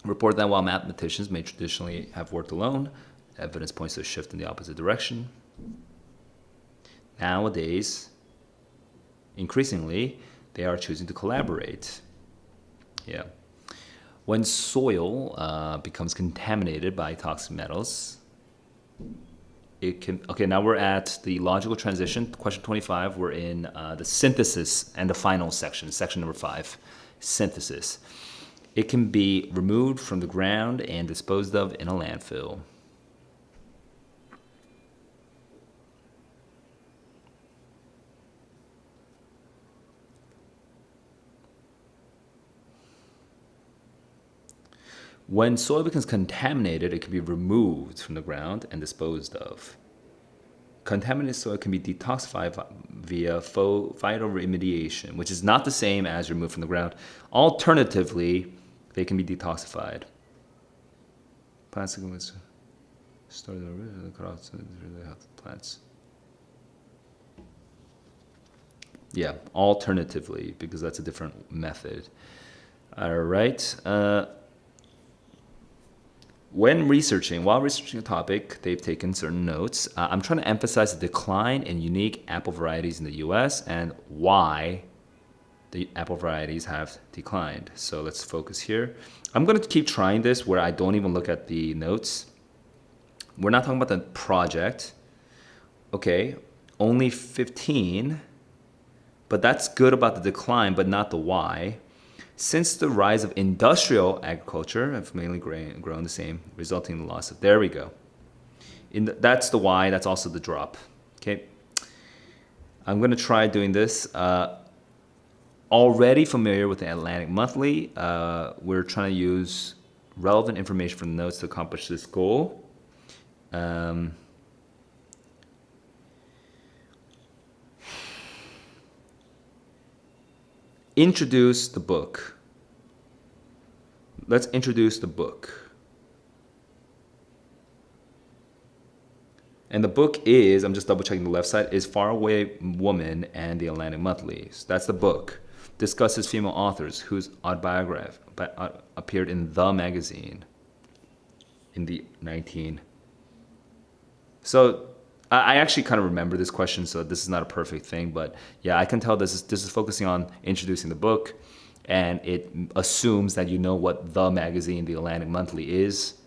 report that while mathematicians may traditionally have worked alone, evidence points to a shift in the opposite direction. Nowadays, increasingly, they are choosing to collaborate. Yeah. When soil becomes contaminated by toxic metals, it can. Okay, now we're at the logical transition. Question 25. We're in the synthesis and the final section, section number 5, synthesis. It can be removed from the ground and disposed of in a landfill. When soil becomes contaminated, it can be removed from the ground and disposed of. Contaminated soil can be detoxified via phytoremediation, which is not the same as removed from the ground. Alternatively, They can be detoxified. Plants can store the original crops and really help the plants. Yeah, alternatively, because that's a different method. All right. While researching a topic, they've taken certain notes. I'm trying to emphasize the decline in unique apple varieties in the US and why the apple varieties have declined. So let's focus here. I'm going to keep trying this where I don't even look at the notes. We're not talking about the project. Okay, only 15, but that's good about the decline, but not the why. Since the rise of industrial agriculture have mainly grown the same, resulting in the loss of, there we go. That's the why, that's also the drop. Okay, I'm gonna try doing this. Already familiar with the Atlantic Monthly, we're trying to use relevant information from the notes to accomplish this goal. Introduce the book. Let's introduce the book. And the book is, I'm just double checking the left side, is Faraway Woman and the Atlantic Monthly. So that's the book. Discusses female authors whose autobiography appeared in the magazine in the 19. So I actually kind of remember this question, so this is not a perfect thing, but yeah, I can tell this is focusing on introducing the book, and it assumes that you know what the magazine, the Atlantic Monthly, is.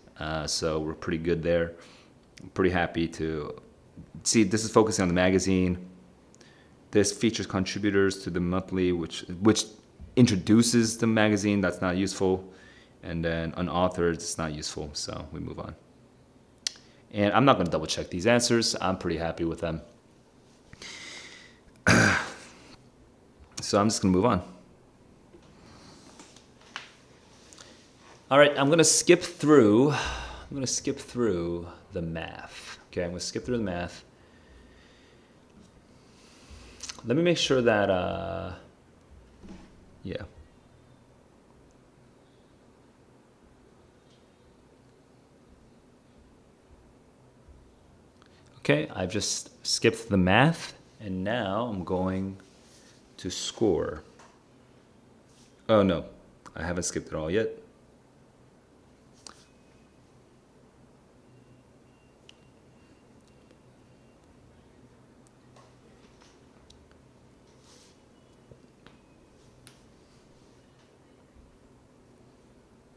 So we're pretty good there. I'm pretty happy to see this is focusing on the magazine. This features contributors to the monthly, which introduces the magazine. That's not useful, and then unauthored, it's not useful. So we move on. And I'm not going to double check these answers. I'm pretty happy with them. So I'm just going to move on. All right, I'm going to skip through the math. Okay, I'm going to skip through the math. Let me make sure that, yeah. Okay, I've just skipped the math, and now I'm going to score. Oh no, I haven't skipped it all yet.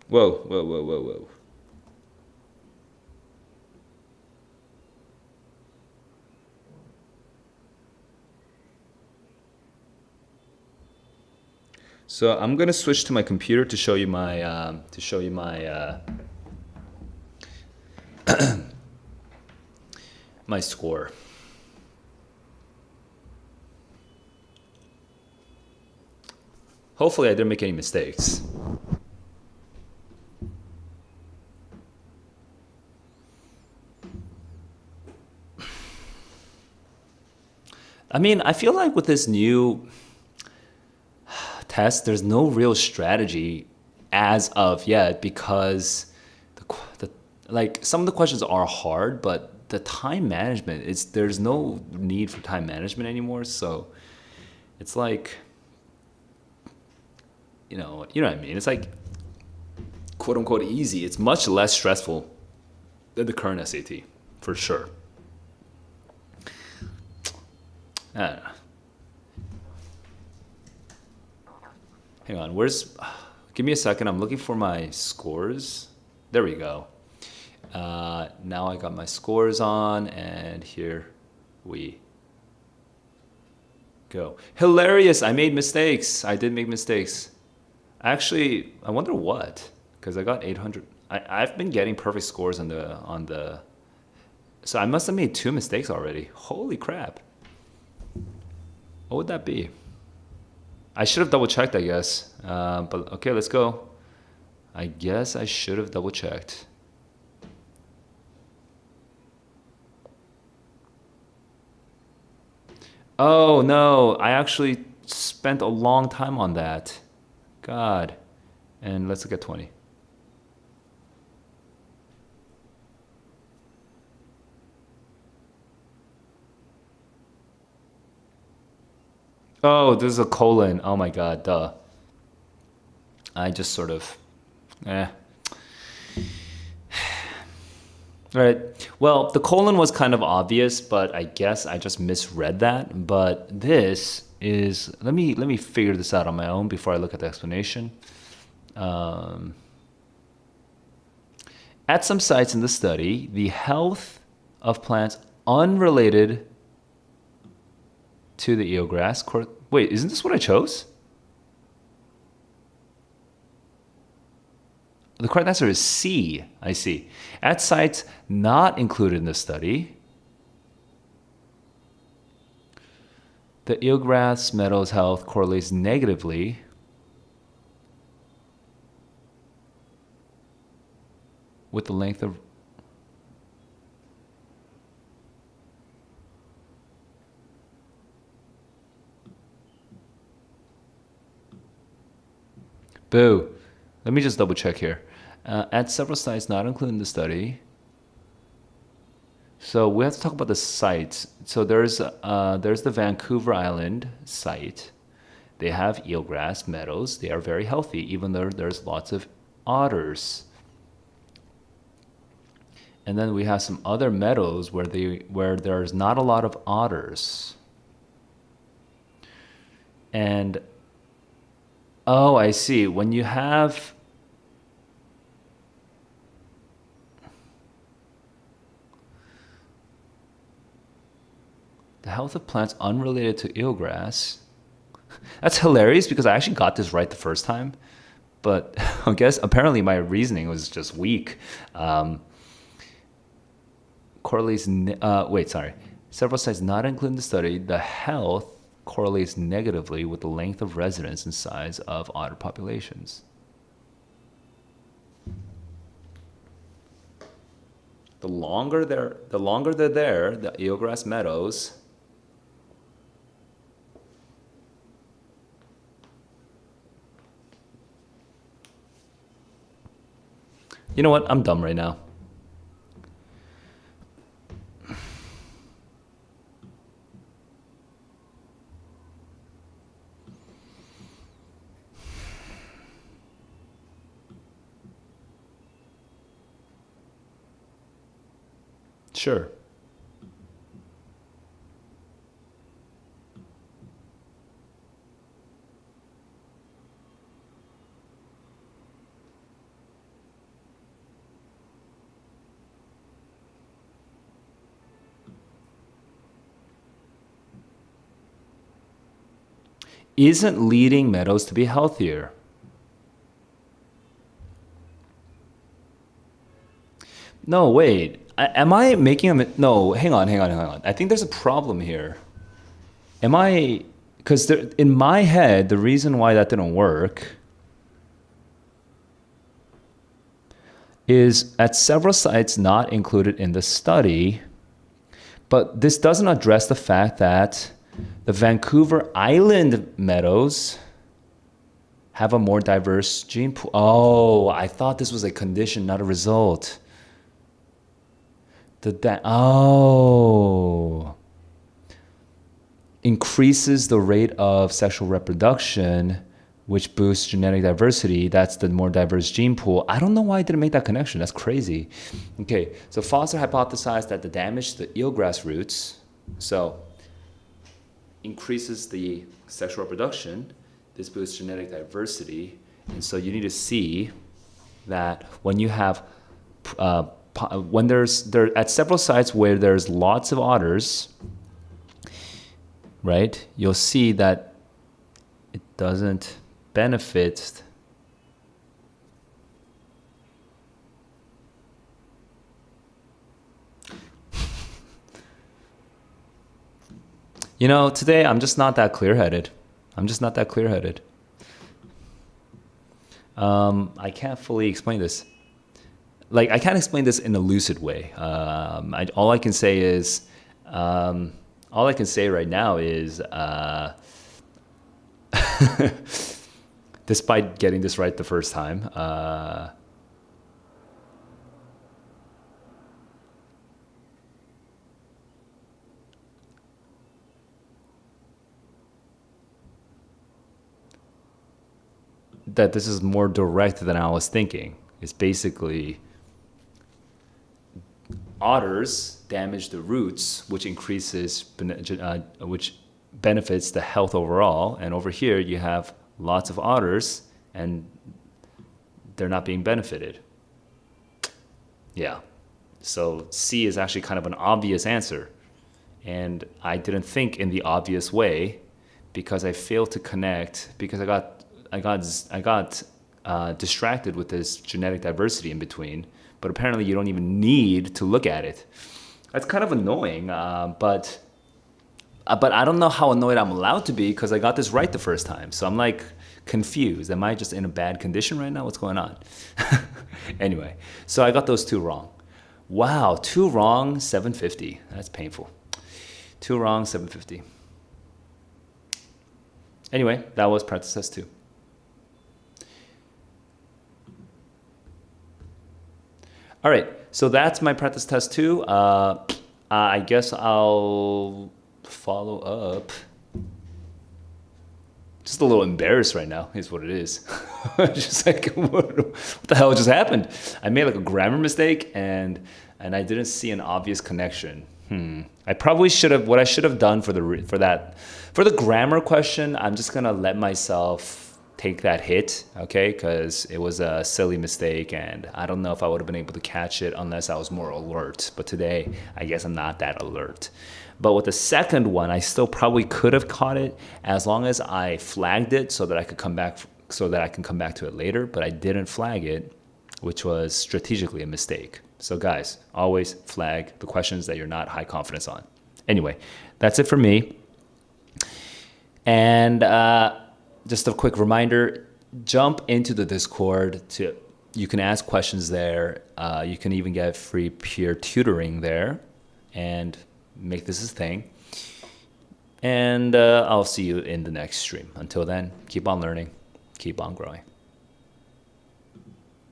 Whoa. So I'm gonna switch to my computer to show you my my score. Hopefully I didn't make any mistakes. I mean, I feel like with this new test, there's no real strategy as of yet because like some of the questions are hard, but the time management, there's no need for time management anymore. So it's like, you know what I mean? It's like quote unquote easy. It's much less stressful than the current SAT, for sure. I don't know. Hang on, give me a second. I'm looking for my scores. There we go. Now I got my scores on, and here we go. Hilarious, I made mistakes. I did make mistakes. Actually, I wonder what, because I got 800. I've been getting perfect scores on the, so I must have made 2 mistakes already. Holy crap. What would that be? I should have double checked, I guess. But okay, let's go. I guess I should have double checked. Oh no, I actually spent a long time on that. God. And let's look at 20. Oh, this is a colon. Oh my God, duh. I just sort of, eh. All right. Well, the colon was kind of obvious, but I guess I just misread that. But this is, let me figure this out on my own before I look at the explanation. At some sites in the study, the health of plants unrelated to the eelgrass. Wait, isn't this what I chose? The correct answer is C. I see. At sites not included in the study, the eelgrass meadow's health correlates negatively with the length of Boo. Let me just double check here. At several sites not included in the study. So we have to talk about the sites. So there's the Vancouver Island site. They have eelgrass meadows. They are very healthy, even though there's lots of otters. And then we have some other meadows where there's not a lot of otters. And oh, I see. When you have the health of plants unrelated to eelgrass. That's hilarious because I actually got this right the first time. But I guess apparently my reasoning was just weak. Correlates, several sites not included in the study, the health correlates negatively with the length of residence and size of otter populations. The longer they're there, the eelgrass meadows, you know what? I'm dumb right now. Sure. Isn't leading meadows to be healthier? No, wait. Am I making a no? Hang on. I think there's a problem here. Am I? Because in my head, the reason why that didn't work is at several sites not included in the study, but this doesn't address the fact that the Vancouver Island meadows have a more diverse gene pool. Oh, I thought this was a condition, not a result. Increases the rate of sexual reproduction, which boosts genetic diversity. That's the more diverse gene pool. I don't know why I didn't make that connection. That's crazy. Okay, so Foster hypothesized that the damage to the eelgrass roots, so increases the sexual reproduction. This boosts genetic diversity. And so you need to see that when you have when there at several sites where there's lots of otters, right? You'll see that it doesn't benefit today I'm just not that clear-headed. I can't fully explain this. I can't explain this in a lucid way. All I can say right now is despite getting this right the first time. That this is more direct than I was thinking. It's basically otters damage the roots, which which benefits the health overall. And over here, you have lots of otters, and they're not being benefited. Yeah. So C is actually kind of an obvious answer. And I didn't think in the obvious way because I failed to connect, because I got distracted with this genetic diversity in between. But apparently you don't even need to look at it. That's kind of annoying, but I don't know how annoyed I'm allowed to be because I got this right the first time. So I'm like confused. Am I just in a bad condition right now? What's going on? Anyway, so I got those 2 wrong. Wow, 2 wrong, 750. That's painful. 2 wrong, 750. Anyway, that was practice test 2. All right, so that's my practice test 2. I guess I'll follow up. Just a little embarrassed right now is what it is. Just like, what the hell just happened? I made like a grammar mistake and I didn't see an obvious connection. I probably should have, what I should have done for the grammar question, I'm just gonna let myself take that hit, okay? Because it was a silly mistake and I don't know if I would have been able to catch it unless I was more alert. But today, I guess I'm not that alert. But with the second one, I still probably could have caught it as long as I flagged it so that I could come back, so that I can come back to it later. But I didn't flag it, which was strategically a mistake. So guys, always flag the questions that you're not high confidence on. Anyway, that's it for me. And just a quick reminder, jump into the Discord. You can ask questions there. You can even get free peer tutoring there and make this a thing. And I'll see you in the next stream. Until then, keep on learning, keep on growing.